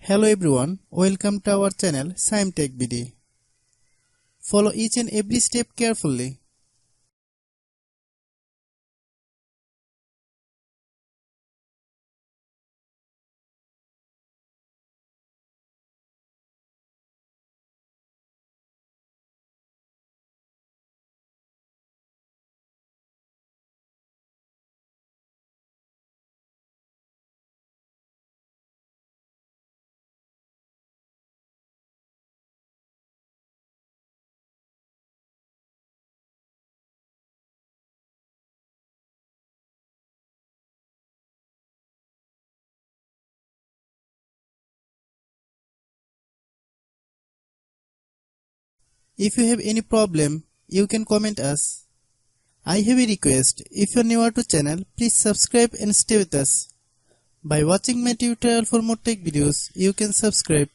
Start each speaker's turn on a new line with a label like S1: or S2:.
S1: Hello everyone, welcome to our channel SciMTech BD. Follow each and every step carefully. If you have any problem, you can comment us. I have a request, if you are new to channel, please subscribe and stay with us. By watching my tutorial for more tech videos, you can subscribe.